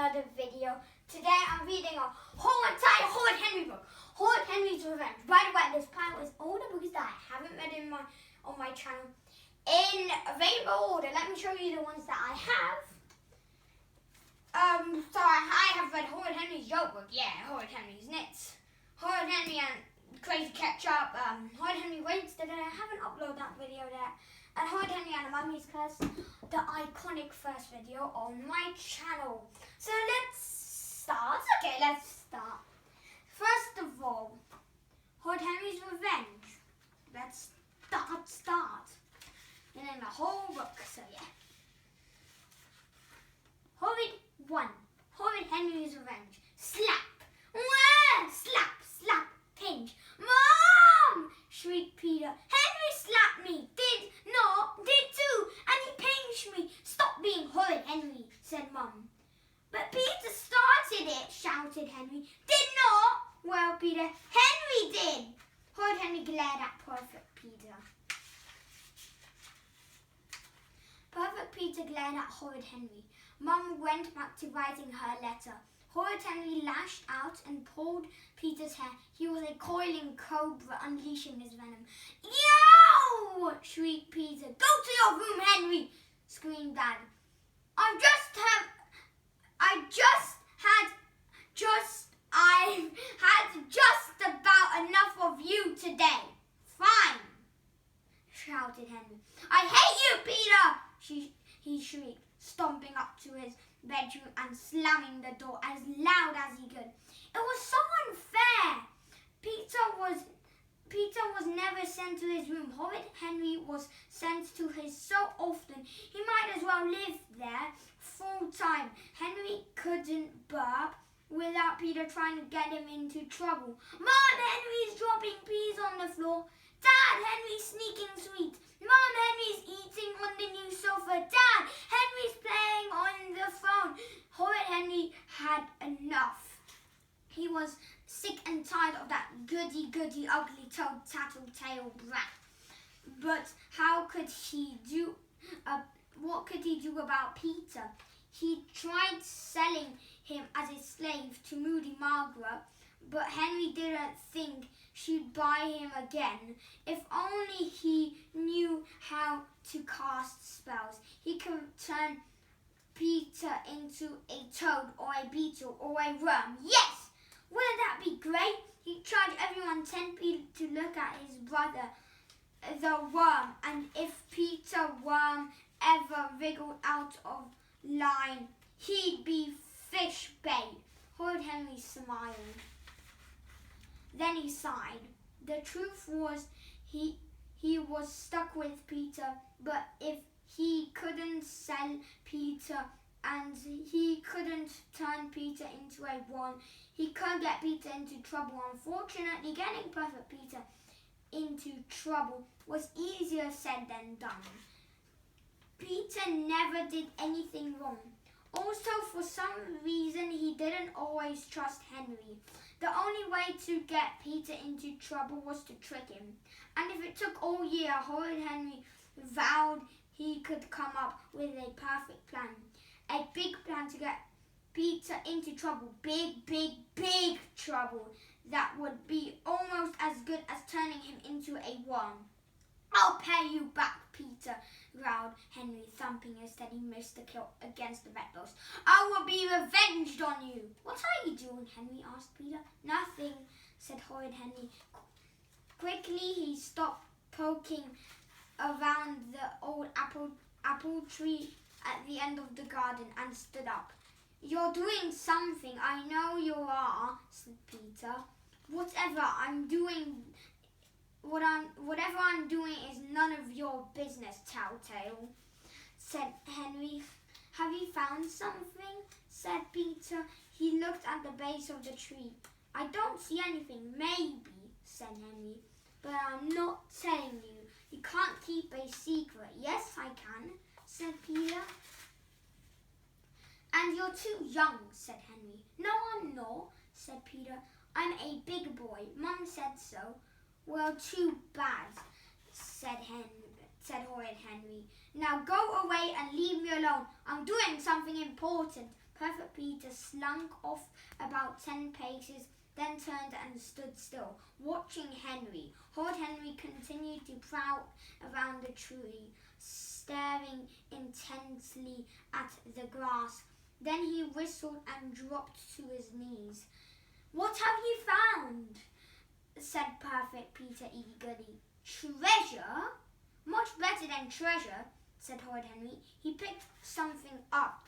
another video. Today I'm reading a whole entire Horrid Henry book. Horrid Henry's Revenge. By the way, this pile is all the books that I haven't read on my channel in rainbow order. Let me show you the ones that I have. So I have read Horrid Henry's Joke Book. Yeah, Horrid Henry's Knits. Horrid Henry and Crazy Ketchup. Horrid Henry Waits Today. I haven't uploaded that video yet. And Horrid Henry and the Mummy's Curse, the iconic first video on my channel. So let's start. Okay, let's start. First of all, Horrid Henry's Revenge. Let's start. And then the whole book, so yeah. Horrid 1. Horrid Henry's Revenge. Slap. Wah! Slap, slap, pinch. Mom! Shrieked Peter. Henry slapped me. Did too. And he pinched me. Stop being horrid, Henry, said Mum. But Peter started it, shouted Henry. Did not. Well, Peter, Henry did. Horrid Henry glared at Perfect Peter. Perfect Peter glared at Horrid Henry. Mum went back to writing her letter. Horrid Henry lashed out and pulled Peter's hair. He was a coiling cobra unleashing his venom. Yow! Shrieked Peter. Go to your room, Henry! Screamed Dad. I've had just about enough of you today. Fine, shouted Henry. I hate you, Peter! He shrieked, stomping up to his bedroom and slamming the door as loud as he could. It was so unfair. Peter was never sent to his room. Horrid Henry was sent to his so often he might as well live there full time. Henry couldn't burp without Peter trying to get him into trouble. Mom, Henry's dropping peas on the floor. Dad, Henry's sneaking sweets. Mom, Henry's eating on the new sofa. Dad, Henry's playing on the phone. Horrid Henry had enough. He was sick and tired of that goody, ugly, tattletale brat. But what could he do about Peter? He tried selling him as a slave to Moody Margaret, but Henry didn't think she'd buy him again. If only he knew how to cast spells, he could turn Peter into a toad or a beetle or a worm. Yes! Wouldn't that be great? He charged everyone 10p to look at his brother, the worm, and if Peter Worm ever wriggled out of line, he'd be fish bait. Horrid Henry smiled. Then he sighed. The truth was he was stuck with Peter, but if he couldn't sell Peter and he couldn't turn Peter into a worm, he couldn't get Peter into trouble. Unfortunately, getting Perfect Peter into trouble was easier said than done. Peter never did anything wrong. Also, for some reason, he didn't always trust Henry. The only way to get Peter into trouble was to trick him. And if it took all year, Horrid Henry vowed he could come up with a perfect plan. A big plan to get Peter into trouble. Big trouble. That would be almost as good as turning him into a worm. I'll pay you back, Peter, growled Henry, thumping his steady Mr. Kilt against the bedpost. I will be revenged on you. What are you doing, Henry? Asked Peter. Nothing, said Horrid Henry. Quickly, he stopped poking around the old apple tree at the end of the garden and stood up. You're doing something, I know you are, said Peter. Whatever I'm doing is none of your business, Telltale, said Henry. Have you found something? Said Peter. He looked at the base of the tree. I don't see anything. Maybe, said Henry, but I'm not telling you. You can't keep a secret. Yes, I can, said Peter. And you're too young, said Henry. No, I'm not, said Peter. I'm a big boy. Mum said so. Well, too bad, said Horrid Henry. Now go away and leave me alone. I'm doing something important. Perfect Peter slunk off about 10 paces, then turned and stood still, watching Henry. Horrid Henry continued to prowl around the tree, staring intensely at the grass. Then he whistled and dropped to his knees. "What have you found?" said Perfect Peter eagerly. "Treasure? Much better than treasure," said Horrid Henry. He picked something up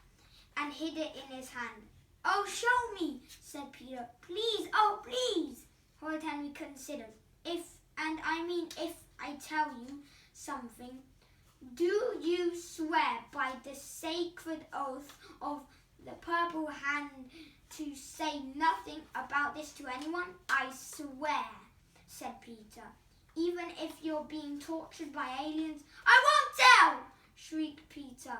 and hid it in his hand. "Oh, show me," said Peter. "Please, oh, please." Horrid Henry considered. If I tell you something, do you swear by the sacred oath of the Purple Hand to say nothing about this to anyone?" "I swear," said Peter. "Even if you're being tortured by aliens?" "I won't tell!" shrieked Peter.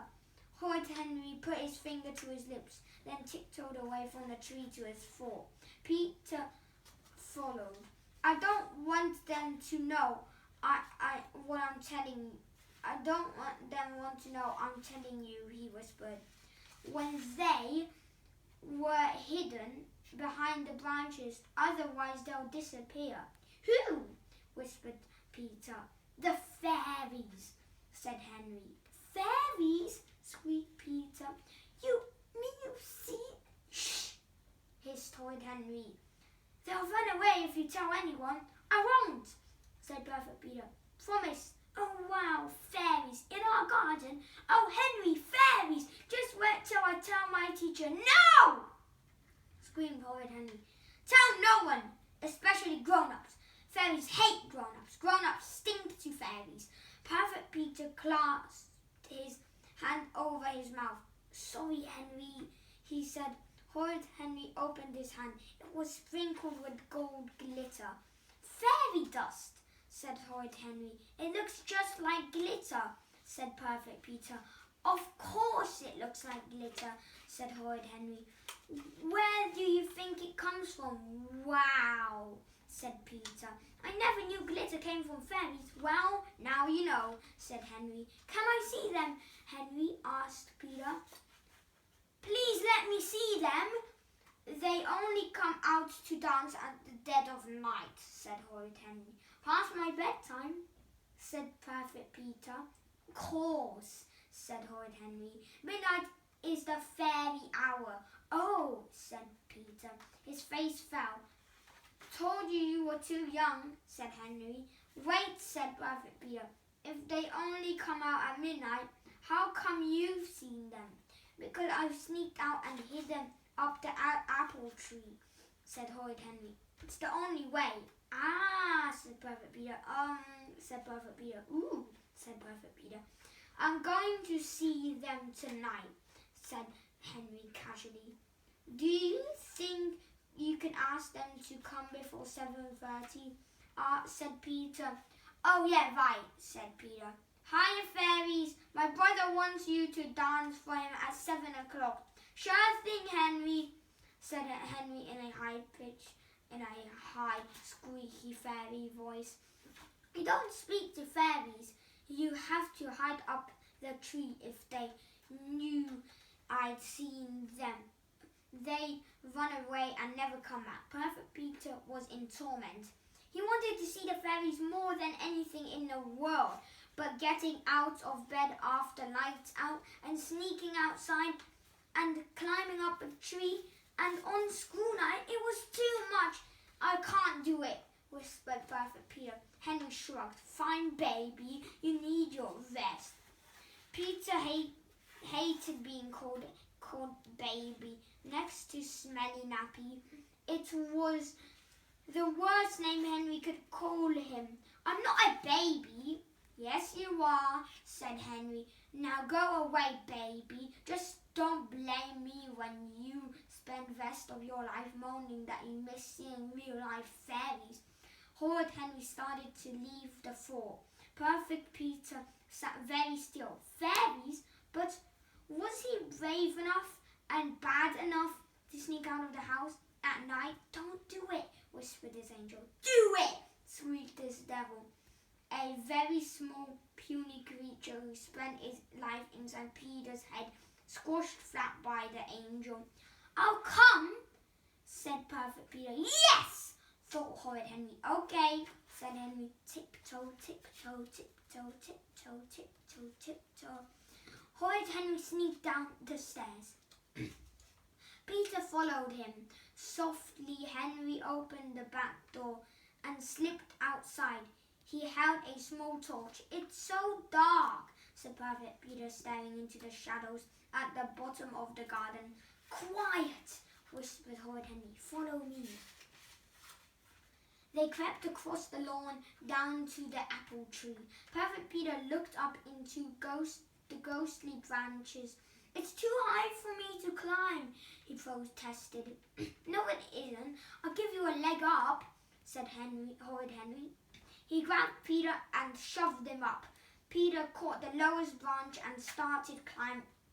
Horrid Henry put his finger to his lips, then tiptoed away from the tree to his fort. Peter followed. "I don't want them to know what I'm telling you. I don't want them to know I'm telling you," he whispered. When they were hidden behind the branches, "Otherwise they'll disappear." "Who?" whispered Peter. "The fairies," said Henry. "Fairies?" squeaked Peter. You see?" "Shh!" hissed Horrid Henry. "They'll run away if you tell anyone." "I won't," said Perfect Peter. "Promise." "Oh, wow, fairies in our garden? Oh, Henry, fairies! Just wait till I tell my teacher." "No!" screamed Horrid Henry. "Tell no one, especially grown-ups. Fairies hate grown-ups. Grown-ups stink to fairies." Perfect Peter clasped his hand over his mouth. "Sorry, Henry," he said. Horrid Henry opened his hand. It was sprinkled with gold glitter. "Fairy dust," said Horrid Henry. "It looks just like glitter," said Perfect Peter. "Of course it looks like glitter," said Horrid Henry. "Where do you think it comes from?" "Wow," said Peter. "I never knew glitter came from fairies." "Well, now you know," said Henry. "Can I see them?" Henry asked Peter. "Please let me see them." "They only come out to dance at the dead of night," said Horrid Henry. "Past my bedtime," said Perfect Peter. "Of course," said Horrid Henry. "Midnight is the fairy hour." "Oh," said Peter. His face fell. "Told you were too young," said Henry. "Wait," said Perfect Peter. "If they only come out at midnight, how come you've seen them?" "Because I've sneaked out and hid them up the apple tree," said Horrid Henry. "It's the only way." "Ah," said Perfect Peter. Said Perfect Peter. "Ooh," said Perfect Peter. "I'm going to see them tonight," said Henry casually. "Do you think you can ask them to come before 7:30? Said Peter. "Oh yeah, right," said Peter. "Hiya, fairies. My brother wants you to dance for him at 7 o'clock. "Sure thing, Henry," said Henry in a high, squeaky fairy voice. "You don't speak to fairies. You have to hide up the tree. If they knew I'd seen them, they'd run away and never come back." Perfect Peter was in torment. He wanted to see the fairies more than anything in the world, but getting out of bed after lights out and sneaking outside and climbing up a tree and on school night, it was too much. "I can't do it," whispered Perfect Peter. Henry shrugged. "Fine, baby, you need your rest." Peter hated being called baby. Next to Smelly Nappy, it was the worst name Henry could call him. "I'm not a baby." "Yes, you are," said Henry. "Now go away, baby. Just don't blame me when you spend the rest of your life moaning that you miss seeing real-life fairies." Horrid Henry started to leave the fort. Perfect Peter sat very still. Fairies? But was he brave enough and bad enough to sneak out of the house at night? "Don't do it," whispered his angel. "Do it!" shrieked his devil. A very small, puny creature who spent his life inside Peter's head squashed flat by the angel. "I'll come," said Perfect Peter. "Yes," thought Horrid Henry. "Okay," said Henry. Tiptoe, tiptoe, tiptoe, tiptoe, tiptoe, tiptoe. Horrid Henry sneaked down the stairs. Peter followed him. Softly, Henry opened the back door and slipped outside. He held a small torch. "It's so dark," said Perfect Peter, staring into the shadows at the bottom of the garden. "Quiet," whispered Horrid Henry. "Follow me." They crept across the lawn down to the apple tree. Perfect Peter looked up into the ghostly branches. "It's too high for me to climb," he protested. "No, it isn't. I'll give you a leg up," said Horrid Henry. He grabbed Peter and shoved him up. Peter caught the lowest branch and started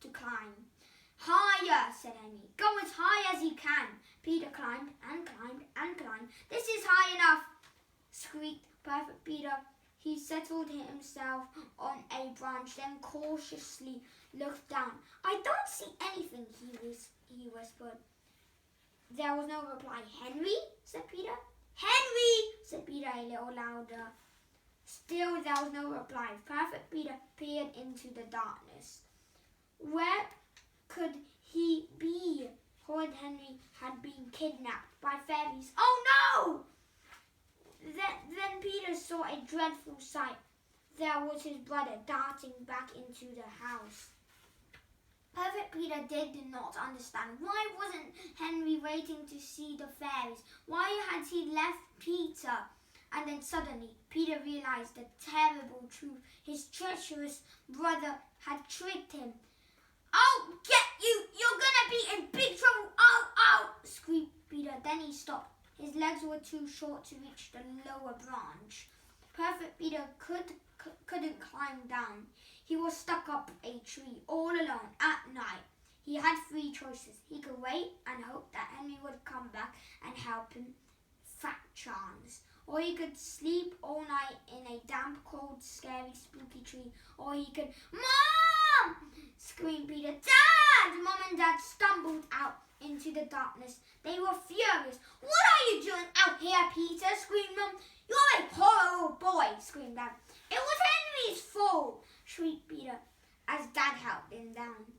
to climb. "Higher," said Henry. "Go as high as you can." Peter climbed and climbed and climbed. "This is high enough," squeaked Perfect Peter. He settled himself on a branch, then cautiously looked down. "I don't see anything," he whispered. There was no reply. "Henry?" said Peter. "Henry!" said Peter a little louder. Still there was no reply. Perfect Peter peered into the darkness. Where could he be? Horrid Henry had been kidnapped by fairies. "Oh no!" Then Peter saw a dreadful sight. There was his brother darting back into the house. Perfect Peter did not understand. Why wasn't Henry waiting to see the fairies? Why had he left Peter? And then suddenly Peter realized the terrible truth. His treacherous brother had tricked him. "I'll get you! You're gonna be in big trouble! Ow, ow!" screamed Peter. Then he stopped. His legs were too short to reach the lower branch. Perfect Peter couldn't climb down. He was stuck up a tree all alone at night. He had three choices. He could wait and hope that Henry would come back and help him. Fat chance. Or he could sleep all night in a damp, cold, scary, spooky tree. Or he could... "Mom!" screamed Peter. "Dad!" Mom and Dad stumbled out into the darkness. They were furious. "What are you doing out here, Peter?" screamed Mom. "You're a horrible boy," screamed Dad. "It was Henry's fault," shrieked Peter as Dad helped him down.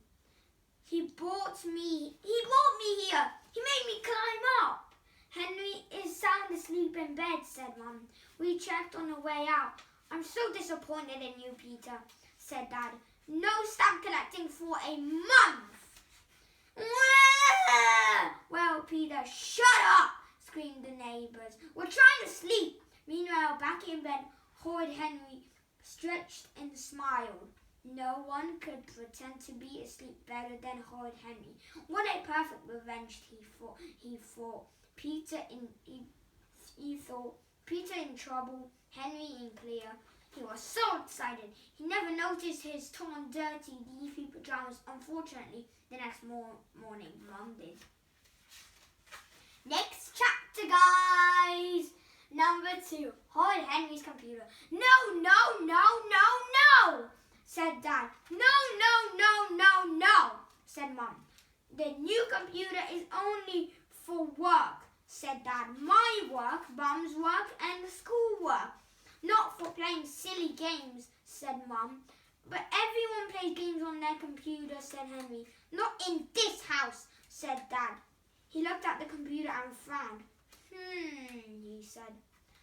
He brought me here. He made me climb up." "Henry is sound asleep in bed," said Mum. "We checked on the way out." "I'm so disappointed in you, Peter," said Dad. "No stamp collecting for a month." "Well, Peter, shut up!" screamed the neighbours. "We're trying to sleep." Meanwhile, back in bed, Horrid Henry stretched and smiled. No one could pretend to be asleep better than Horrid Henry. What a perfect revenge, he thought. He thought Peter in trouble, Henry in clear. He was so excited. He never noticed his torn, dirty, leafy pajamas. Unfortunately, the next morning, Mum did. Next chapter, guys. Number 2, Horrid Henry's computer. No, said Dad. No, said Mum. "The new computer is only for work," said Dad. "My work, Mum's work, and school work. Not for playing silly games," said Mum. "But everyone plays games on their computer," said Henry. "Not in this house," said Dad. He looked at the computer and frowned. He said.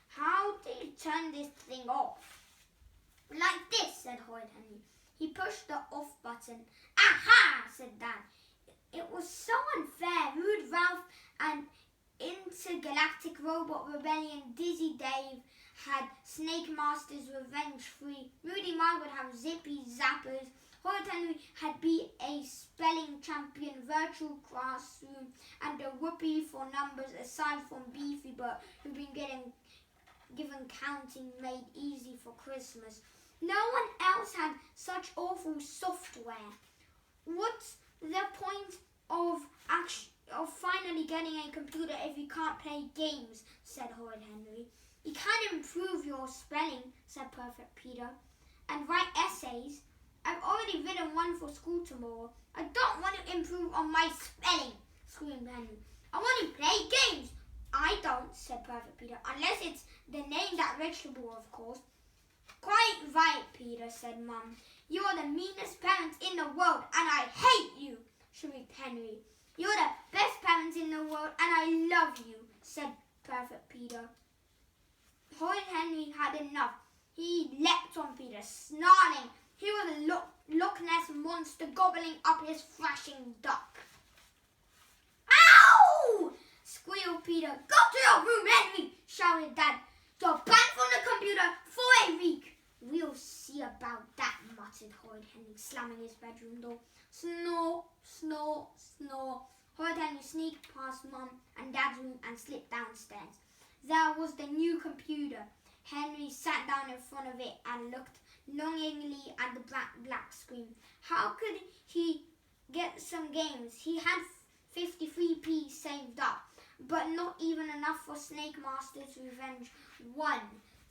"How do you turn this thing off?" "Like this," said Horrid Henry. He pushed the off button. "Aha!" said Dad. It was so unfair. Rude Ralph and Intergalactic Robot Rebellion Dizzy Dave had Snake Master's Revenge Free. Moody Mark would have Zippy Zappers. Horrid Henry had be a spelling champion, virtual classroom, and a whoopee for numbers aside from Beefy Butt, who'd been given counting made easy for Christmas. No one else had such awful software. What's the point of finally getting a computer if you can't play games?" said Horrid Henry. "You can improve your spelling," said Perfect Peter, "and write essays." I've already written one for school tomorrow. I don't want to improve on my spelling, screamed Henry. I want to play games. I don't, said Perfect Peter, unless it's the name that vegetable, of course. Quite right, Peter, said Mum. You're the meanest parents in the world, and I hate you, shrieked Henry. You're the best parents in the world, and I love you, said Perfect Peter. Horrid Henry had enough. He leapt on Peter, snarling. He was a Loch Ness monster gobbling up his thrashing duck. Ow! Squealed Peter. Go to your room, Henry, shouted Dad. You're banned from the computer for a week. We'll see about that, muttered Horrid Henry, slamming his bedroom door. Snore, snore, snore. Horrid Henry sneaked past Mum and Dad's room and slipped downstairs. There was the new computer. Henry sat down in front of it and looked longingly at the black screen. How could he get some games? He had 53p saved up, but not even enough for Snake Master's Revenge 1,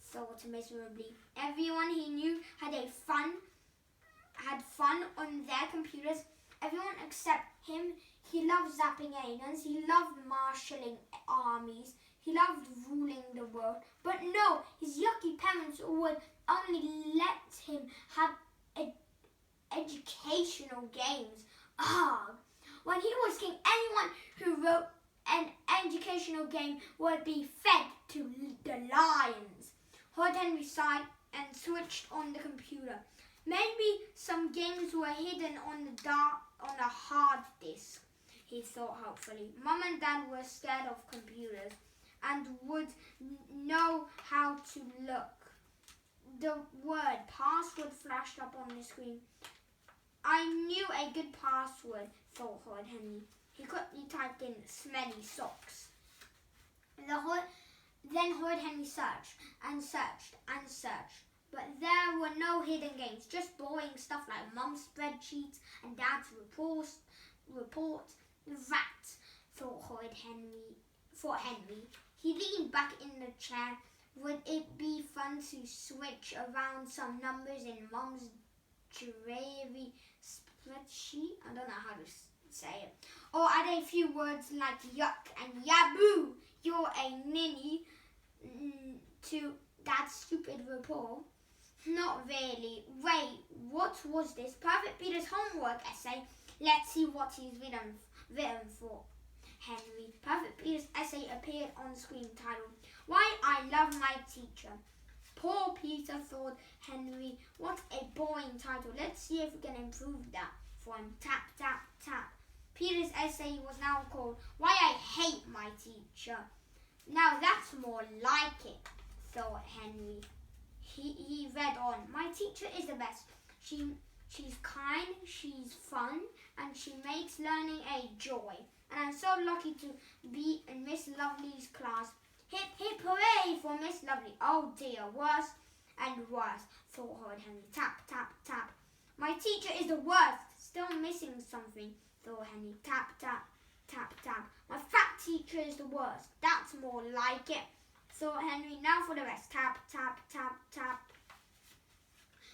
thought miserably. Everyone he knew had fun on their computers. Everyone except him. He loved zapping aliens. He loved marshalling armies. He loved ruling the world. But no, his yucky parents would only let him have educational games. Ugh. When he was king, anyone who wrote an educational game would be fed to the lions. Horrid Henry sighed and switched on the computer. Maybe some games were hidden on the hard disk, he thought hopefully. Mum and Dad were scared of computers and would know how to look. The word password flashed up on the screen. I knew a good password, thought Horrid Henry. He quickly typed in smelly socks. Then Horrid Henry searched and searched and searched. But there were no hidden games, just boring stuff like Mum's spreadsheets and Dad's reports. That, thought Henry. He leaned back in the chair. Would it be fun to switch around some numbers in Mum's dreary spreadsheet? I don't know how to say it. Or add a few words like yuck and yaboo. You're a ninny to Dad's stupid report. Not really. Wait, what was this? Perfect Peter's homework essay. Let's see what he's written for Henry. Perfect Peter's essay appeared on the screen, titled, Why I Love My Teacher. Poor Peter, thought Henry. What a boring title. Let's see if we can improve that for him. Tap, tap, tap. Peter's essay was now called, Why I Hate My Teacher. Now that's more like it, thought Henry. He read on. My teacher is the best. She's kind, she's fun, and she makes learning a joy. And I'm so lucky to be in Miss Lovely's class. Hip, hip, hooray for Miss Lovely. Oh dear, worse and worse, thought Horrid Henry. Tap, tap, tap. My teacher is the worst. Still missing something, thought Henry. Tap, tap, tap, tap. My fat teacher is the worst. That's more like it, thought Henry. Now for the rest. Tap, tap, tap, tap.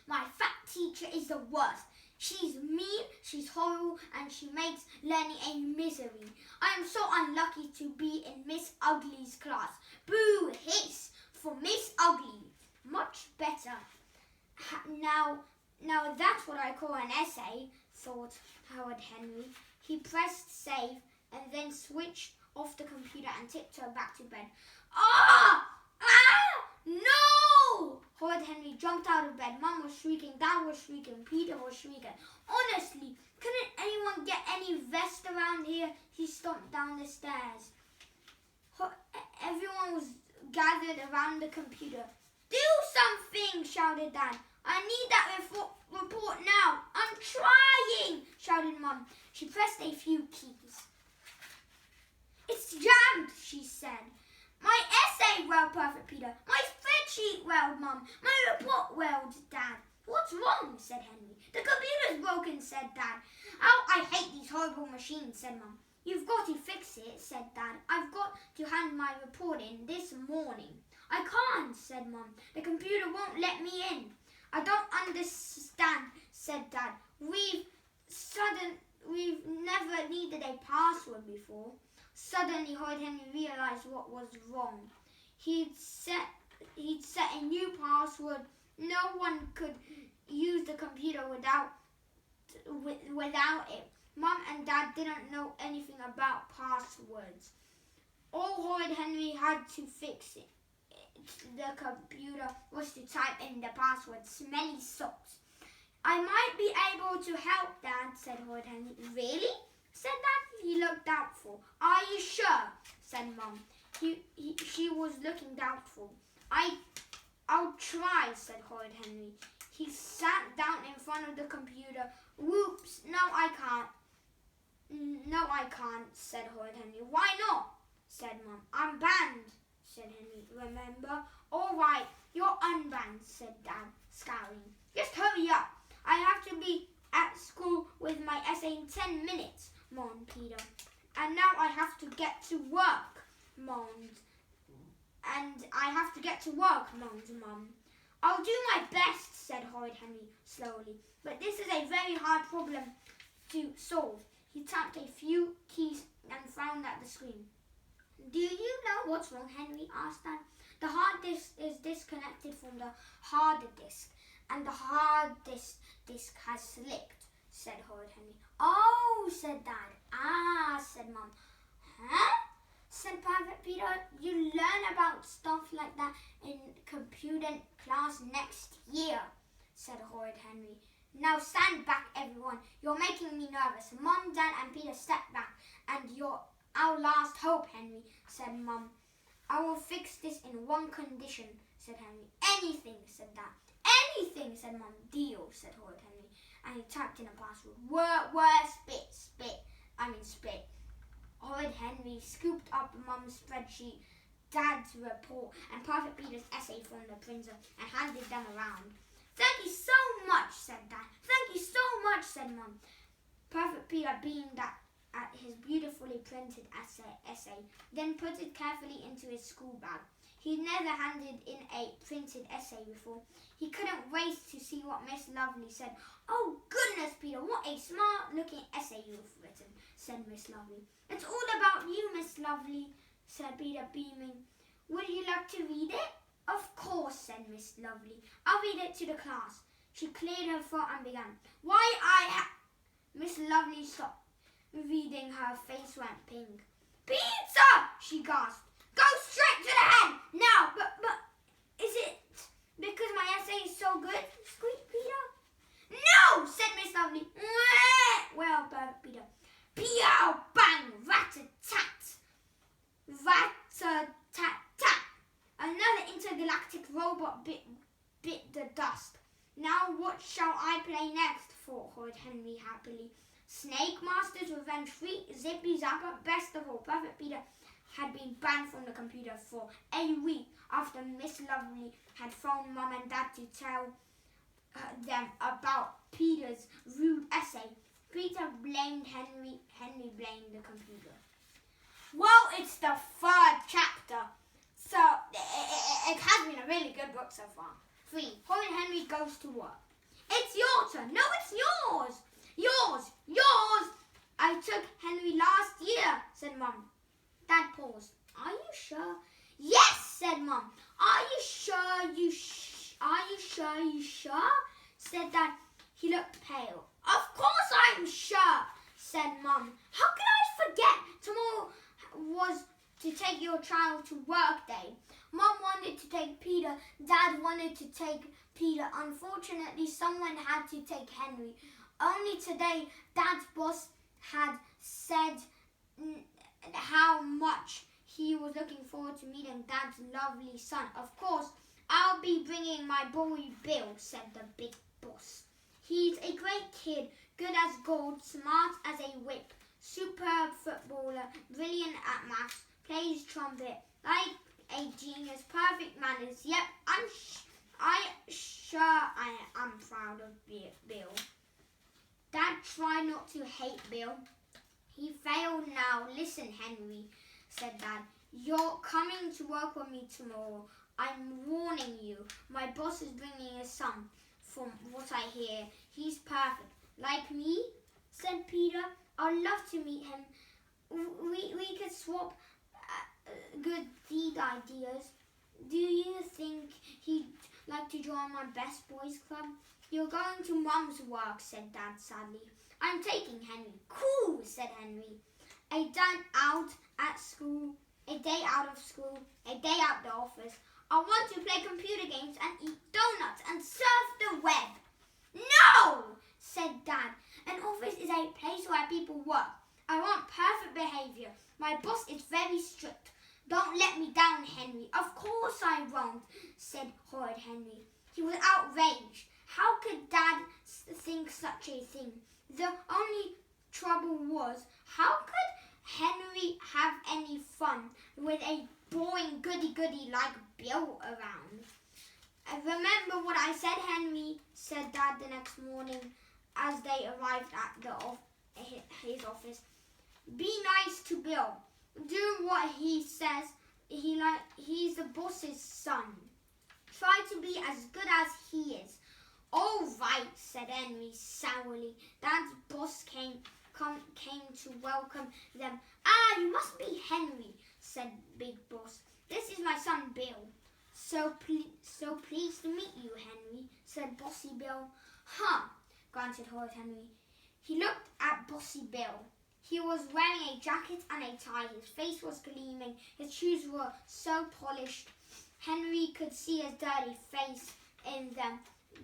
My fat teacher is the worst. She's mean, she's horrible, and she makes learning a misery. I am so unlucky to be in Miss Ugly's class. Boo, hiss for Miss Ugly. Much better. Now that's what I call an essay, thought Horrid Henry. He pressed save and then switched off the computer and tiptoed back to bed. Ah! Ah! No! Horrid Henry jumped out of bed. Mum was shrieking, Dad was shrieking, Peter was shrieking. Honestly, couldn't anyone get any vest around here? He stomped down the stairs. Everyone was gathered around the computer. Do something, shouted Dad. I need that report now. I'm trying, shouted Mum. She pressed a few keys. It's jammed, she said. My essay, wailed Perfect Peter. My spreadsheet, wailed Mum. My report, wailed Dad. What's wrong, said Henry. The computer's broken, said Dad. Oh, I hate these horrible machines, said Mum. You've got to fix it, said Dad. I've got to hand my report in this morning. I can't, said Mum. The computer won't let me in. I don't understand, said Dad. We've never needed a password before. Suddenly, Horrid Henry realised what was wrong. He'd set a new password. No one could use the computer without it. Mum and Dad didn't know anything about passwords. All Horrid Henry had to fix the computer was to type in the password, smelly socks. I might be able to help, Dad, said Horrid Henry. Really? Said Dad. He looked doubtful. Are you sure? Said Mum. She was looking doubtful. I'll try, said Horrid Henry. He sat down in front of the computer. Whoops, no I can't. No I can't, said Horrid Henry. Why not? Said Mum. I'm banned, said Henry. Remember? All right, you're unbanned, said Dad, scowling. Just hurry up. I have to be at school with my essay in 10 minutes, moaned Peter. And now I have to get to work, moaned. And I have to get to work, moaned Mum. I'll do my best, said Horrid Henry slowly. But this is a very hard problem to solve. He tapped a few keys and frowned at the screen. Do you know what's wrong, Henry? Asked Dad. The hard disk is disconnected from the hard disk, and the hard disk has slipped, said Horrid Henry. Oh, said Dad. Ah, said Mum. Huh? Said Private Peter. You learn about stuff like that in computer class next year, said Horrid Henry. Now stand back, everyone. You're making me nervous. Mum, Dad and Peter stepped back. And you're our last hope, Henry, said Mum. I will fix this in one condition, said Henry. Anything, said Dad. Anything, said Mum. Deal, said Horrid Henry. And he typed in a password. Spit. Horrid Henry scooped up Mum's spreadsheet, Dad's report, and Private Peter's essay from the printer and handed them around. Thank you so much, said Dad. Thank you so much, said Mum. Private Peter beamed at his beautifully printed essay, then put it carefully into his school bag. He'd never handed in a printed essay before. He couldn't wait to see what Miss Lovely said. Oh, goodness, Peter, what a smart-looking essay you've written, said Miss Lovely. It's all about you, Miss Lovely, said Peter, beaming. Would you like to read it? Of course, said Miss Lovely. I'll read it to the class. She cleared her throat and began. Miss Lovely stopped reading. Her face went pink. Pizza! She gasped. Go straight to the head! Now! But, is it because my essay is so good? Squeaked Peter. No! Said Miss Lovely. Well, Peter. Peow! Bang! Rat-a-tat! Rat-a-tat-tat! Another intergalactic robot bit the dust. Now what shall I play next? Thought Horrid Henry happily. Snake Master's Revenge 3, Zippy Zapper. Best of all, Private Peter had been banned from the computer for a week after Miss Lovely had phoned Mum and Dad to tell them about Peter's rude essay. Peter blamed Henry. Henry blamed the computer. Well, it's the third chapter, so it has been a really good book so far. 3. Horrid Henry goes to work. It's your turn. No, it's yours. Yours. I took Henry last year, said Mum. Dad paused. Are you sure? Yes, said Mum. Are you sure? Are you sure? Said Dad. He looked pale. Of course I'm sure, said Mum. How could I forget? Tomorrow was to take your child to work day. Mum wanted to take Peter. Dad wanted to take Peter. Unfortunately, someone had to take Henry. Only today, Dad's boss had said how much he was looking forward to meeting Dad's lovely son. Of course, I'll be bringing my boy Bill, said the big boss. He's a great kid, good as gold, smart as a whip, superb footballer, brilliant at maths, plays trumpet, like a genius, perfect manners. Yep, I'm proud of Bill. Dad tried not to hate Bill. He failed now. Listen, Henry, said Dad. You're coming to work with me tomorrow. I'm warning you. My boss is bringing his son. From what I hear, He's perfect. Like me, said Peter. I'd love to meet him. We could swap good deed ideas. Do you think he'd like to join my best boys club? You're going to Mum's work, said Dad sadly. I'm taking Henry. Cool, said Henry. A day out at school, a day out of school, a day out the office. I want to play computer games and eat donuts and surf the web. No, said Dad. An office is a place where people work. I want perfect behaviour. My boss is very strict. Don't let me down, Henry. Of course I won't, said Horrid Henry. He was outraged. How could Dad think such a thing? The only trouble was, how could Henry have any fun with a boring goody-goody like Bill around? Remember what I said, Henry, said Dad the next morning as they arrived at his office. Be nice to Bill. Do what he says. He's the boss's son. Try to be as good as he is. All right, said Henry sourly. Dad's boss came to welcome them. Ah, you must be Henry, said Big Boss. This is my son Bill. So pleased to meet you, Henry, said Bossy Bill. Huh, grunted Horrid Henry. He looked at Bossy Bill. He was wearing a jacket and a tie. His face was gleaming. His shoes were so polished. Henry could see his dirty face in them.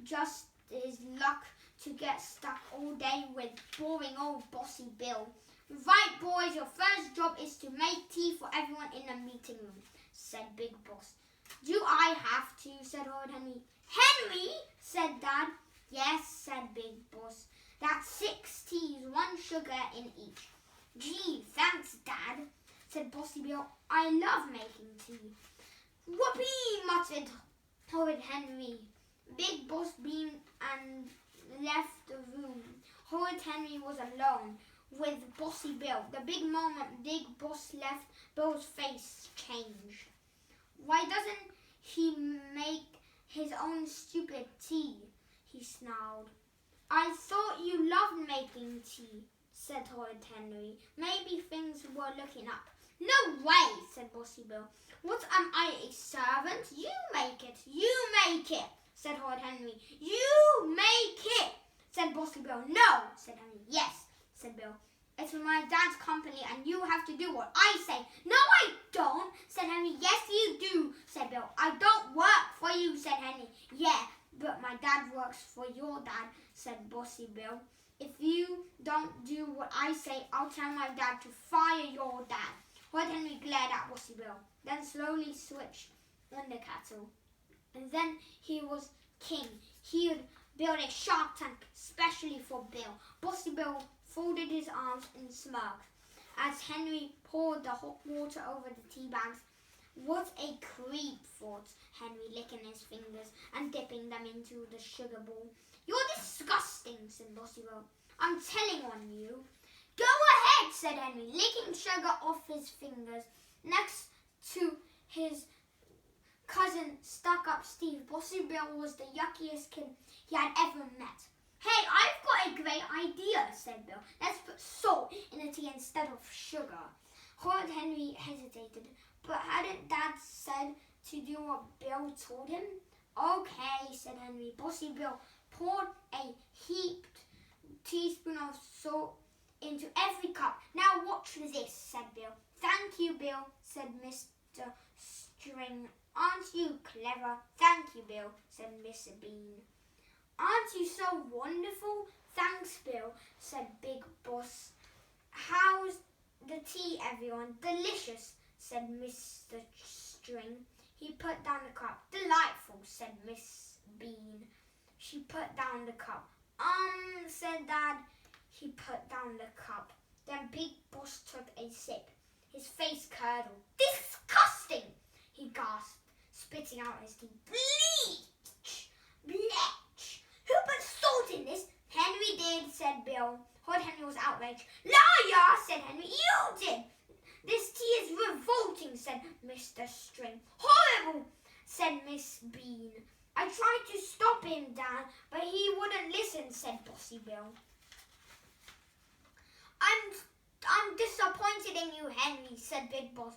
Just his luck to get stuck all day with boring old Bossy Bill. Right, boys, your first job is to make tea for everyone in the meeting room, said Big Boss. Do I have to, said Horrid Henry. Henry, said Dad. Yes, said Big Boss. That's 6 teas, 1 sugar in each. Gee, thanks, Dad, said Bossy Bill. I love making tea. Whoopee, muttered Horrid Henry. Big Boss beamed and left the room. Horrid Henry was alone with Bossy Bill. The big moment Big Boss left, Bill's face changed. Why doesn't he make his own stupid tea? He snarled. I thought you loved making tea, said Horrid Henry. Maybe things were looking up. No way, said Bossy Bill. What, am I a servant? You make it. You make it, said Horrid Henry. You make it, said Bossy Bill. No, said Henry. Yes, said Bill. It's for my dad's company and you have to do what I say. No, I don't, said Henry. Yes, you do, said Bill. I don't work for you, said Henry. Yeah, but my dad works for your dad, said Bossy Bill. If you don't do what I say, I'll tell my dad to fire your dad. Horrid Henry glared at Bossy Bill, then slowly switched on the kettle. And then he was king. He would build a shark tank specially for Bill. Bossy Bill folded his arms and smirked as Henry poured the hot water over the tea bags. What a creep, thought Henry, licking his fingers and dipping them into the sugar bowl. You're disgusting, said Bossy Bill. I'm telling on you. Go ahead, said Henry, licking sugar off his fingers. Next to his cousin stuck-up Steve, Bossy Bill was the yuckiest kid he had ever met. Hey, I've got a great idea, said Bill. Let's put salt in the tea instead of sugar. Horrid Henry hesitated, but hadn't Dad said to do what Bill told him? Okay, said Henry. Bossy Bill poured a heaped teaspoon of salt into every cup. Now watch this, said Bill. Thank you, Bill, said Mr. String. Aren't you clever? Thank you, Bill, said Mr. Bean. Aren't you so wonderful? Thanks, Bill, said Big Boss. How's the tea, everyone? Delicious, said Mr. String. He put down the cup. Delightful, said Miss Bean. She put down the cup. Said Dad. He put down the cup. Then Big Boss took a sip. His face curdled. Disgusting, he gasped, spitting out his tea. Bleach! Bleach! Who put salt in this? Henry did, said Bill. Horrid Henry was outraged. Liar, said Henry. You did. This tea is revolting, said Mr. String. Horrible, said Miss Bean. I tried to stop him, Dan, but he wouldn't listen, said Bossy Bill. I'm disappointed in you, Henry, said Big Boss.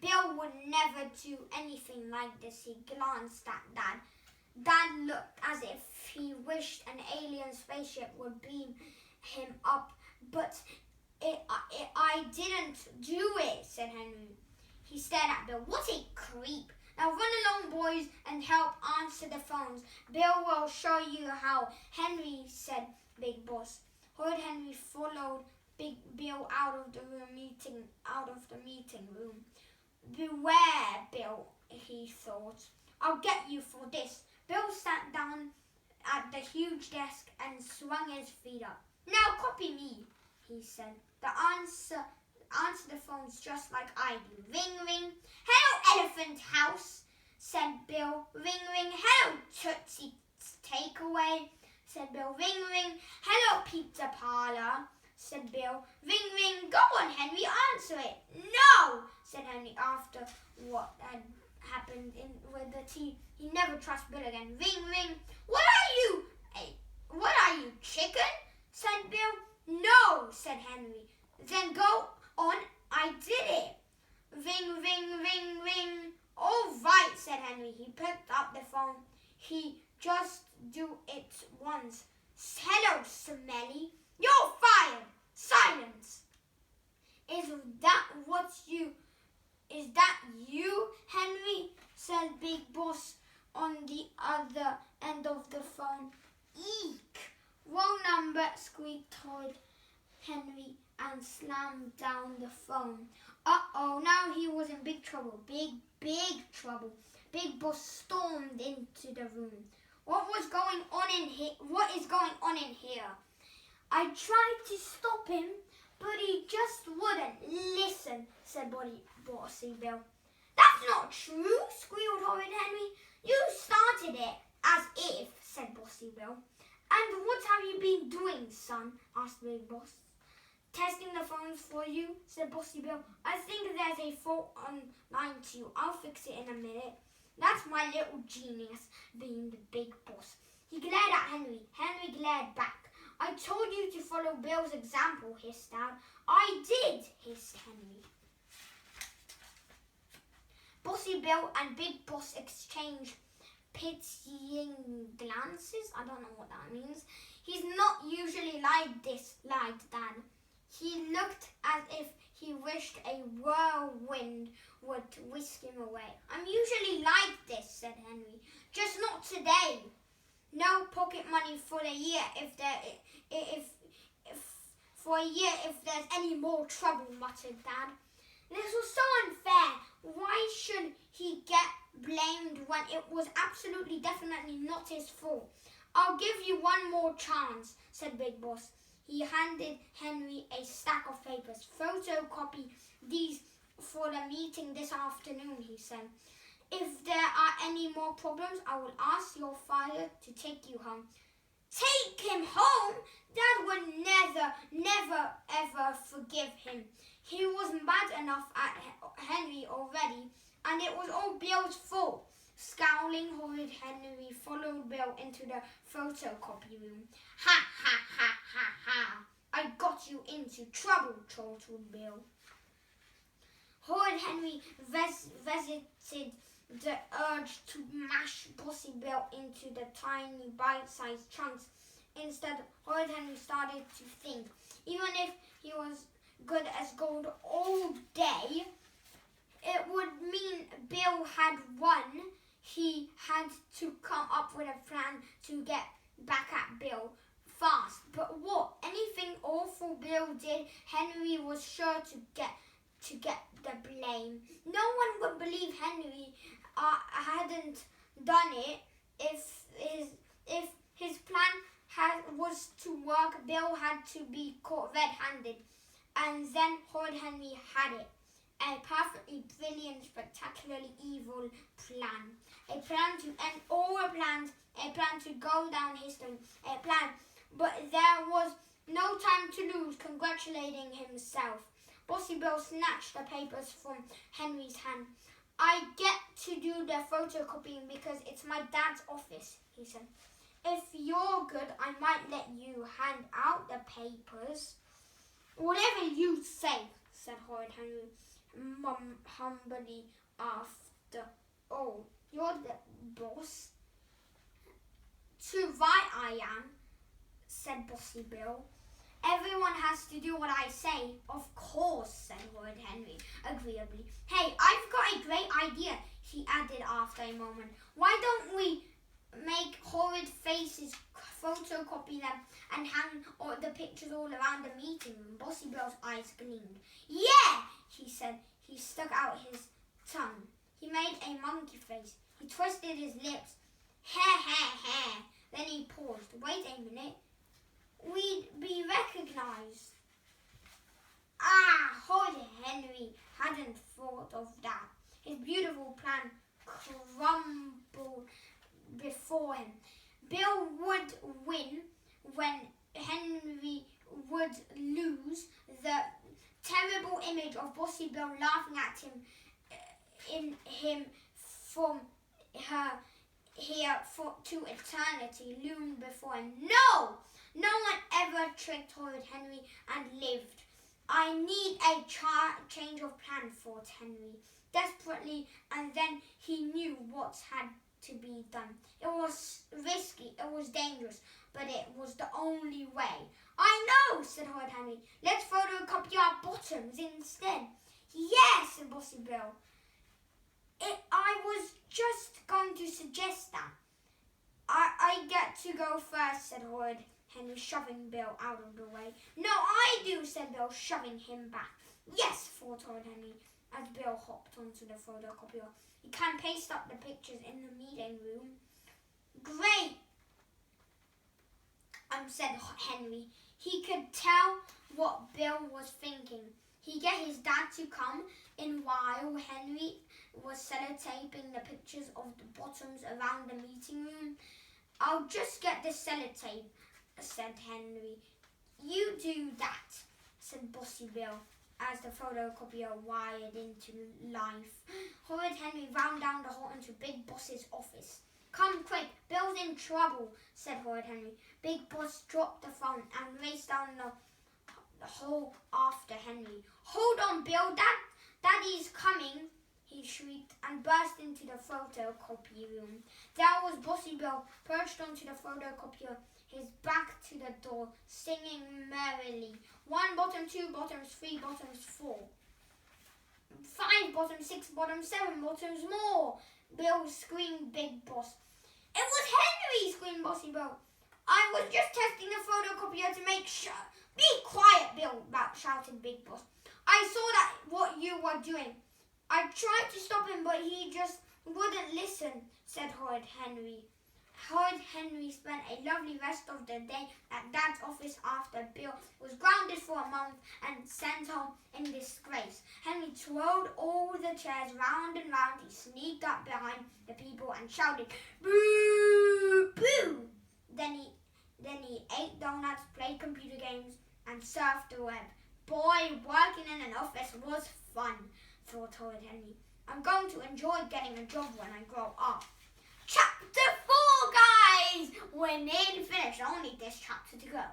Bill would never do anything like this. He glanced at Dad. Dad looked as if he wished an alien spaceship would beam him up, but I didn't do it, said Henry. He stared at Bill. What a creep. Now run along, boys, and help answer the phones. Bill will show you how, Henry, said Big Boss. Horrid Henry followed Big Bill out of the meeting room. Beware, Bill, he thought. I'll get you for this. Bill sat down at the huge desk and swung his feet up. Now copy me, he said. Answer the phones just like I do. Ring, ring. Hello, Elephant House, said Bill. Ring, ring. Hello, Tootsie Takeaway, said Bill. Ring, ring. Hello, Pizza Parlor, said Bill. Ring, ring. Go on, Henry, answer it. No, said Henry after what had happened with the tea. He never trusts Bill again. Ring, ring. What are you, chicken? Said Bill. No, said Henry. Then go on, I did it. Ring, ring, ring, ring. All right, said Henry. He picked up the phone. He just do it once. Hello, Smelly. You're fired. Silence. Is that you, Henry? Said Big Boss on the other end of the phone. Eek. Wrong number, squeaked Horrid Henry and slammed down the phone. Uh-oh, now he was in big trouble. Big trouble. Big Boss stormed into the room. What is going on in here? I tried to stop him, but he just wouldn't listen, said Bossy Bill. That's not true, squealed Horrid Henry. You started it, as if, said Bossy Bill. And what have you been doing, son? Asked Big Boss. Testing the phones for you, said Bossy Bill. I think there's a fault on line 2. I'll fix it in a minute. That's my little genius, beamed Big Boss. He glared at Henry. Henry glared back. I told you to follow Bill's example, hissed Dad. I did, hissed Henry. Bossy Bill and Big Boss exchanged pitying glances. I don't know what that means. He's not usually like this, lied Dad. He looked as if he wished a whirlwind would whisk him away. I'm usually like this, said Henry. Just not today. No pocket money for a year if there's any more trouble, muttered Dad. This was so unfair. Why should he get blamed when it was absolutely definitely not his fault? I'll give you one more chance, said Big Boss. He handed Henry a stack of papers. Photocopy these for the meeting this afternoon, he said. If there are any more problems, I will ask your father to take you home. Take him home? Dad would never, ever forgive him. He was mad enough at Henry already, and it was all Bill's fault. Scowling, Horrid Henry followed Bill into the photocopy room. Ha, ha, ha, ha, ha. I got you into trouble, chortled Bill. Horrid Henry visited the urge to mash Bossy Bill into the tiny bite-sized chunks. Instead, Horrid Henry started to think. Even if he was good as gold all day, it would mean Bill had won. He had to come up with a plan to get back at Bill fast. But what? Anything awful Bill did, Henry was sure to get the blame. No one would believe Henry hadn't done it. If his plan was to work, Bill had to be caught red-handed. And then Horrid Henry had it. A perfectly brilliant, spectacularly evil plan. A plan to end all plans. A plan to go down history. A plan. But there was no time to lose congratulating himself. Bossy Bill snatched the papers from Henry's hand. I get to do the photocopying because it's my dad's office, he said. If you're good, I might let you hand out the papers. Whatever you say, said Horrid Henry, Mum humbly after. Oh, you're the boss? Too right I am, said Bossy Bill. Everyone has to do what I say. Of course, said Horrid Henry agreeably. Hey, I've got a great idea, he added after a moment. Why don't we make horrid faces, photocopy them, and hang the pictures all around the meeting room? Bossy Bill's eyes gleamed. Yeah, he said. He stuck out his tongue. He made a monkey face. He twisted his lips. Hair, hair, hair. Then he paused. Wait a minute. We'd be recognised. Horrid Henry hadn't thought of that. His beautiful plan crumbled before him. Bill would win when Henry would lose. The terrible image of Bossy Bill laughing at him from her here to eternity loomed before him. No! No one ever tricked Horrid Henry and lived. I need a change of plan, thought Henry desperately, and then he knew what had to be done. It was risky, it was dangerous, but it was the only way. I know, said Horrid Henry. Let's photocopy our bottoms instead. Yes, said Bossy Bill. I was just going to suggest that. I get to go first, said Horrid Henry, shoving Bill out of the way. No, I do, said Bill, shoving him back. Yes, thought Horrid Henry, as Bill hopped onto the photocopier. You can paste up the pictures in the meeting room. Great, said Henry. He could tell what Bill was thinking. He get his dad to come in while Henry was sellotaping the pictures of the bottoms around the meeting room. I'll just get the sellotape, said Henry. You do that, said Bossy Bill, as the photocopier wired into life. Horrid Henry ran down the hall into Big Boss's office. Come quick, Bill's in trouble, said Horrid Henry. Big Boss dropped the phone and raced down the hall after Henry. Hold on, Bill, Daddy's coming, he shrieked, and burst into the photocopy room. There was Bossy Bill, perched onto the photocopier, his back to the door, singing merrily. 1 bottom, 2 bottoms, 3 bottoms, 4. 5 bottoms, 6 bottoms, 7 bottoms more. Bill screamed Big Boss. It was Henry, screamed Bossy Bill. I was just testing the photocopier to make sure. Be quiet, Bill, shouted Big Boss. I saw that what you were doing. I tried to stop him, but he just wouldn't listen, said Horrid Henry. Horrid Henry spent a lovely rest of the day at Dad's office after Bill was grounded for a month and sent home in disgrace. Henry twirled all the chairs round and round. He sneaked up behind the people and shouted, "Boo! Boo!" Then he ate donuts, played computer games, and surfed the web. Boy, working in an office was fun, thought Horrid Henry. I'm going to enjoy getting a job when I grow up. Chapter 4, guys! We're nearly finished. Only this chapter to go.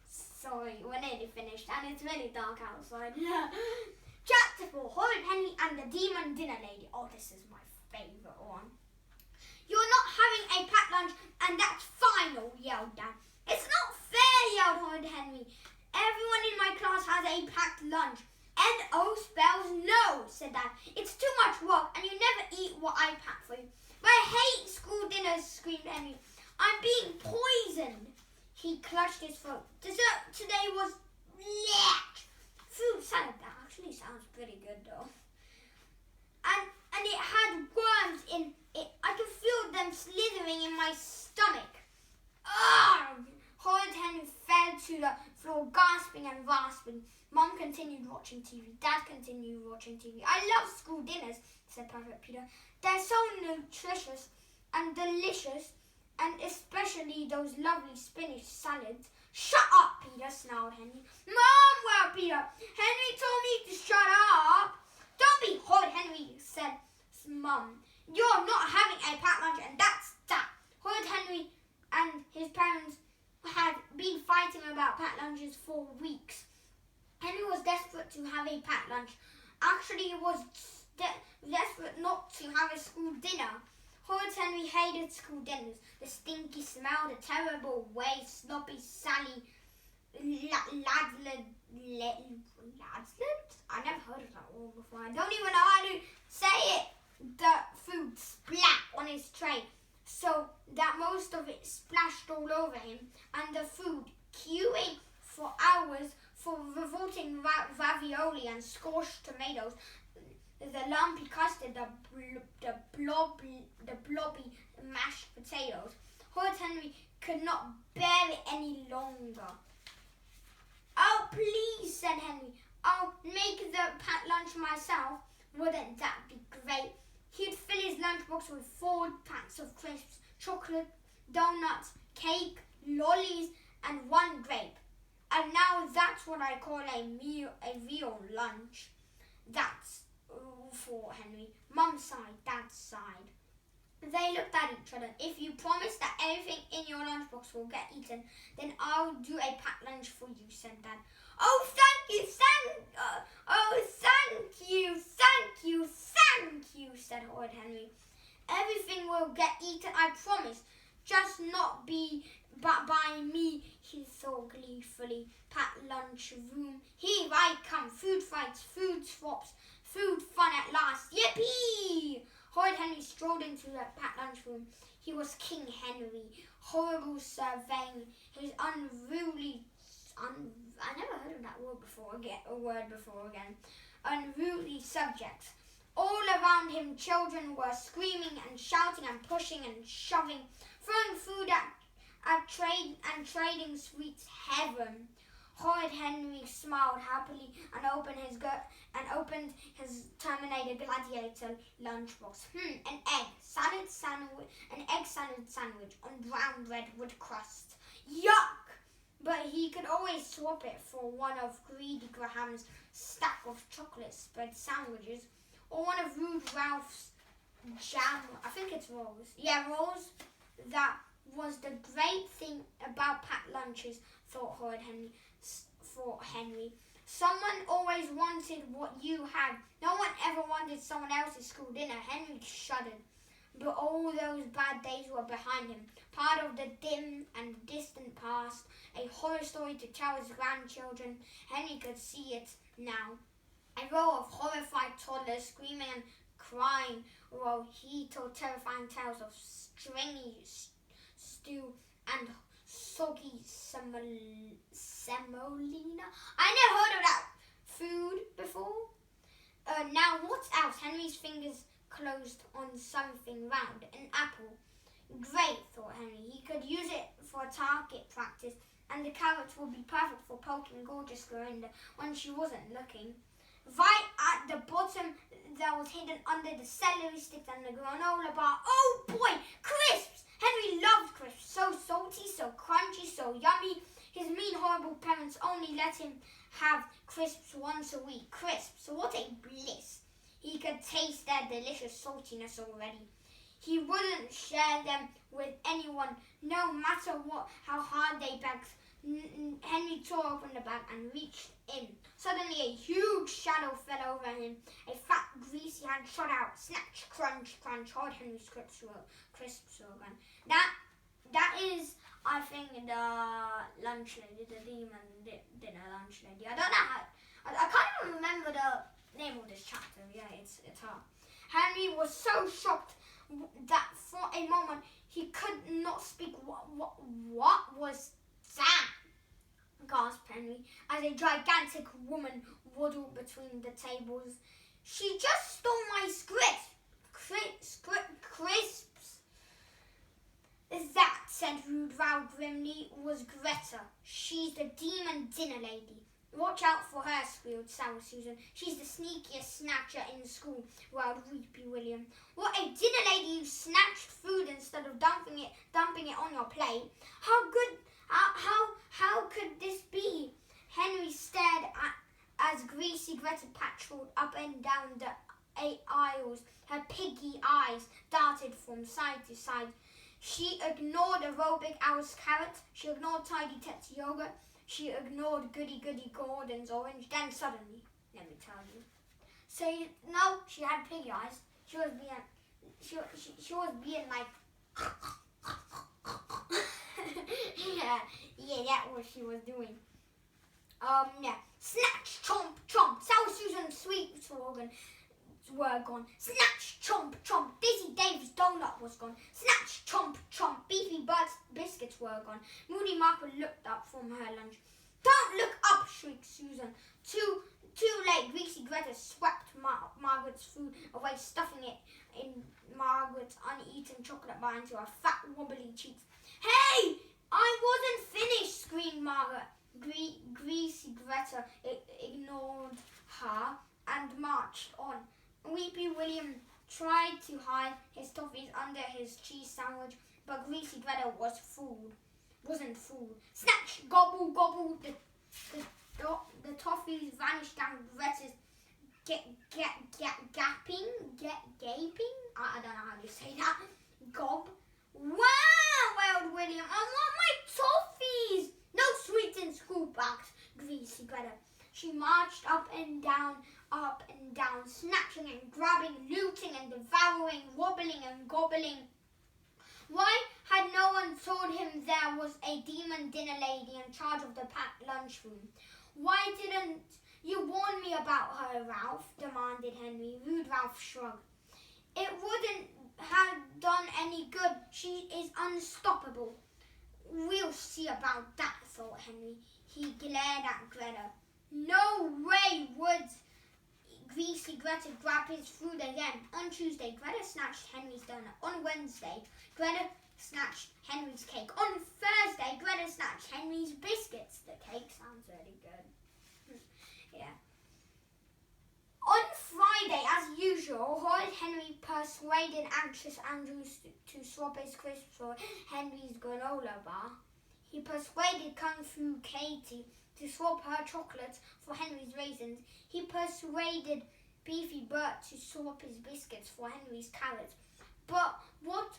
Sorry, we're nearly finished, and it's really dark outside. Chapter 4, Horrid Henry and the Demon Dinner Lady. Oh, this is my favourite one. You're not having a packed lunch, and that's final, yelled Dad. It's not fair, yelled Horrid Henry. Everyone in my class has a packed lunch. N-O spells no, said Dad. It's too much work, and you never eat what I pack for you. But I hate school dinners, screamed Henry. I'm being poisoned. He clutched his throat. Dessert today was blech. Fruit salad. That actually sounds pretty good, though. And it had worms in it. I could feel them slithering in my stomach. Ugh! Horrid Henry fell to the floor, gasping and rasping. Mum continued watching TV. Dad continued watching TV. I love school dinners, said Perfect Peter. They're so nutritious and delicious, and especially those lovely spinach salads. Shut up, Peter, snarled Henry. Mom, well, Peter, Henry told me to shut up. Don't be horrid, Henry, said a packed lunch. Actually, he was desperate not to have a school dinner. Horrid Henry hated school dinners. The stinky smell, the terrible way Sloppy Sally Ladled? I never heard of that word before. I don't even know how to say it. The food splat on his tray, so that most of it splashed all over him, and the food, queuing for hours for revolting ravioli and scorched tomatoes, the lumpy custard, the blobby mashed potatoes. Horrid Henry could not bear it any longer. "Oh, please," said Henry. "I'll make the packed lunch myself. Wouldn't that be great?" He'd fill his lunchbox with 4 packs of crisps, chocolate, donuts, cake, lollies, and 1 grape. "And now that's what I call a real lunch." "That's," thought Henry. Mum sighed, Dad sighed. They looked at each other. "If you promise that everything in your lunchbox will get eaten, then I'll do a packed lunch for you," said Dad. "Oh, thank you, thank you," said Horrid Henry. "Everything will get eaten, I promise. Just not by me," he thought gleefully. Packed lunch room. Here I come. Food fights, food swaps, food fun at last. Yippee! Horrid Henry strolled into the packed lunch room. He was King Henry, horrible, surveying his unruly, I never heard of that word before again, unruly subjects. All around him, children were screaming and shouting and pushing and shoving, throwing food at trading sweets heaven. Horrid Henry smiled happily and opened his Terminator Gladiator lunchbox. An egg salad sandwich on brown bread with crust. Yuck! But he could always swap it for one of Greedy Graham's stack of chocolate spread sandwiches, or one of Rude Ralph's jam. I think it's rolls. Yeah, rolls. That was the great thing about packed lunches, thought Henry. Someone always wanted what you had. No one ever wanted someone else's school dinner. Henry shuddered. But all those bad days were behind him, part of the dim and distant past, a horror story to tell his grandchildren. Henry could see it now. A row of horrified toddlers screaming and crying while he told terrifying tales of stringy stew and soggy semolina. I never heard of that food before. Now what else? Henry's fingers closed on something round, an apple. Great, thought Henry. He could use it for target practice, and the carrots would be perfect for poking gorgeous Glorinda when she wasn't looking. Right at the bottom, that was hidden under the celery sticks and the granola bar. Oh boy, crisps! Henry loved crisps. So salty, so crunchy, so yummy. His mean, horrible parents only let him have crisps once a week. Crisps, what a bliss. He could taste their delicious saltiness already. He wouldn't share them with anyone, no matter how hard they begged. Henry tore open the bag and reached in. Suddenly a huge shadow fell over him. A fat, greasy hand shot out. Snatch, crunch, crunch. Horrid Henry's crisps were gone. That is, I think, the lunch lady, the demon dinner lunch lady. I don't know how. I can't even remember the name of this chapter. Yeah, it's her. Henry was so shocked that for a moment he could not speak. What was that? Gasped Henry, as a gigantic woman waddled between the tables. She just stole my crisps. That, said Rude Ralph grimly, was Greta. She's the demon dinner lady. Watch out for her, squealed Sour Susan. She's the sneakiest snatcher in school, wailed Weepy William. What, a dinner lady who snatched food instead of dumping it on your plate? How could this be? Henry stared as greasy Greta patrolled up and down the aisles. Her piggy eyes darted from side to side. She ignored aerobic Owl's carrot. She ignored Tidy Tet's yogurt. She ignored Goody Gordon's orange. Then suddenly, let me tell you. So no, she had piggy eyes. She was being like yeah, that's what she was doing. Yeah. Snatch, chomp, chomp. Sour Susan sweet slogan were gone. Snatch, chomp, chomp. Dizzy Dave's donut was gone. Snatch, chomp, chomp. Beefy Bird's biscuits were gone. Moody Margaret looked up from her lunch. Don't look up, shrieked Susan. Too late. Greasy Greta swept Margaret's food away, stuffing it in Margaret's uneaten chocolate bar into her fat, wobbly cheeks. Hey! I wasn't finished, screamed Margaret. Greasy Greta ignored her and marched on. Weepy William tried to hide his toffees under his cheese sandwich, but Greasy Greta wasn't fooled. Snatch, gobble, gobble. The toffees vanished down Greta's gaping. I don't know how to say that. Gob. Wow, wailed William. I want my toffees. No sweets in school bags, Greasy Greta. She marched up and down, snatching and grabbing, looting and devouring, wobbling and gobbling. Why had no one told him there was a demon dinner lady in charge of the packed lunchroom? Why didn't you warn me about her, Ralph? Demanded Henry. Rude Ralph shrugged. It wouldn't have done any good. She is unstoppable. We'll see about that, thought Henry. He glared at Greta. No way would Greasy Greta grab his food again. On Tuesday, Greta snatched Henry's donut. On Wednesday, Greta snatched Henry's cake. On Thursday, Greta snatched Henry's biscuits. The cake sounds really good. Yeah. On Friday, as usual, Horrid Henry persuaded anxious Andrews to swap his crisps for Henry's granola bar. He persuaded Kung Fu Katie to swap her chocolates for Henry's raisins. He persuaded Beefy Bert to swap his biscuits for Henry's carrots. But what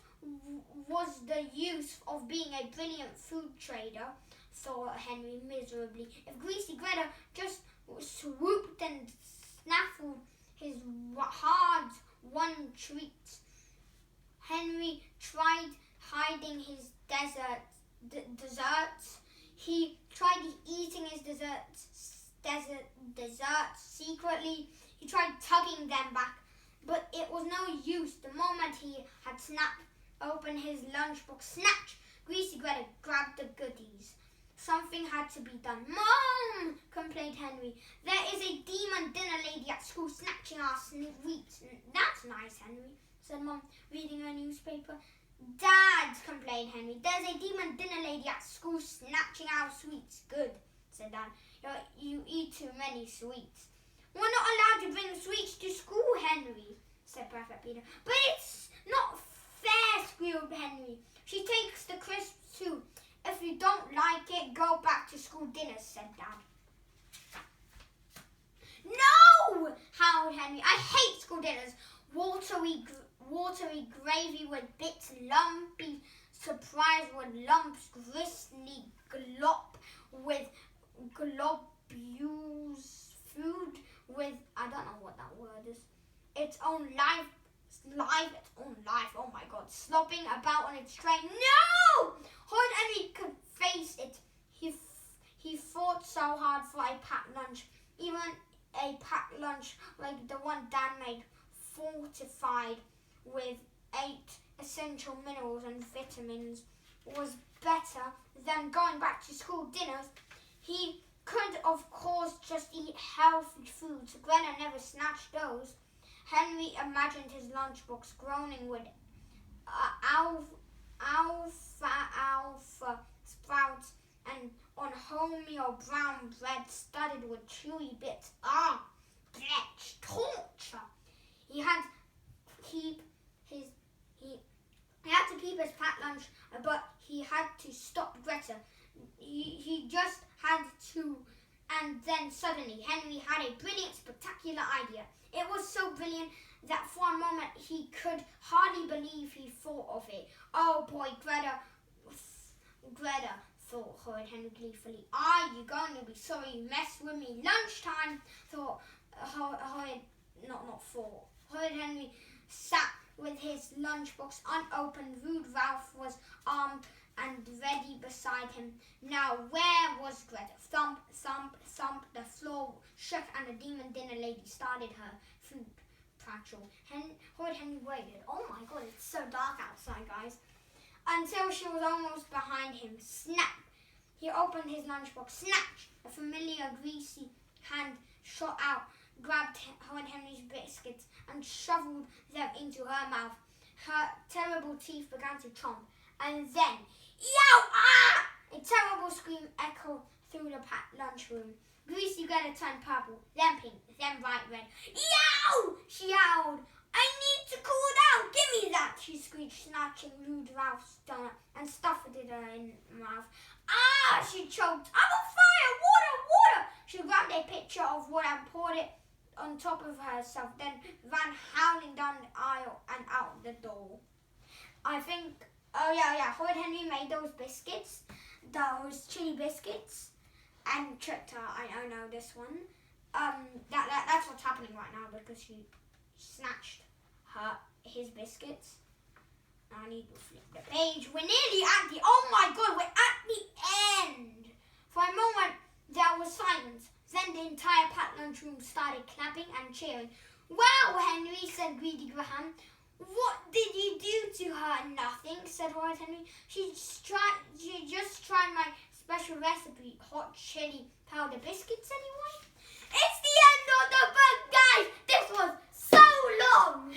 was the use of being a brilliant food trader, thought Henry miserably, if Greasy Greta just swooped and snaffled his hard-won treats? Henry tried hiding his desserts. He tried eating his desserts secretly. He tried tugging them back, but it was no use. The moment he had snapped open his lunchbox, snatch, Greasy Greta grabbed the goodies. Something had to be done. Mom, complained Henry. There is a demon dinner lady at school snatching our sweets. That's nice, Henry, said Mom, reading her newspaper. Dad, complained Henry. There's a demon dinner lady at school snatching our sweets. Good, said Dad. You eat too many sweets. We're not allowed to bring sweets to school, Henry, said Perfect Peter. But it's not fair, squealed Henry. She takes the crisps too. If you don't like it, go back to school dinners, said Dad. No, howled Henry. I hate school dinners. Watery gravy with bits, lumpy surprise with lumps, gristly glop with globules, food with, I don't know what that word is, its own life, oh my god, slopping about on its tray. No! Horrid Henry could face it. He fought so hard for a packed lunch, even a packed lunch like the one Dad made, fortified with 8 essential minerals and vitamins, was better than going back to school dinners. He could, of course, just eat healthy foods. Greta never snatched those. Henry imagined his lunchbox groaning with alfalfa sprouts and on wholemeal brown bread studded with chewy bits. Blech, torture! He had to keep his packed lunch, but he had to stop Greta. He just had to, and then suddenly Henry had a brilliant, spectacular idea. It was so brilliant that for a moment he could hardly believe he thought of it. Oh boy, Greta, thought Horrid Henry gleefully. Are you going to be sorry you messed with me? Lunchtime, thought Horrid Henry sat with his lunchbox unopened. Rude Ralph was armed and ready beside him. Now where was Greta? Thump, thump, thump. The floor shook and the demon dinner lady started her food prattle. Horrid Henry waited. Oh my god, it's so dark outside, guys. Until she was almost behind him. Snap! He opened his lunchbox. Snatch! A familiar greasy hand shot out, grabbed Horrid Henry's biscuits and shoveled them into her mouth. Her terrible teeth began to chomp. And then, yow! Ah! A terrible scream echoed through the packed lunchroom. Greasy Greta turned purple, then pink, then bright red. Yow! She yowled. I need to cool down. Give me that, she screeched, snatching Rude Ralph's donut and stuffed it in her mouth. Ah! She choked. I'm on fire! Water! Water! She grabbed a pitcher of water and poured it on top of herself, then ran howling down the aisle and out the door. I think, Horrid Henry made those biscuits, those chili biscuits, and tricked her. I know this one. That's what's happening right now because she snatched his biscuits. I need to flip the page. We're nearly at the, oh my god, we're at the end. For a moment, there was silence. Then the entire packed lunchroom started clapping and cheering. Wow, Henry, said Greedy Graham. What did you do to her? Nothing, said Horrid Henry. She just tried my special recipe, hot chili powder biscuits anyway. It's the end of the book, guys. This was so long.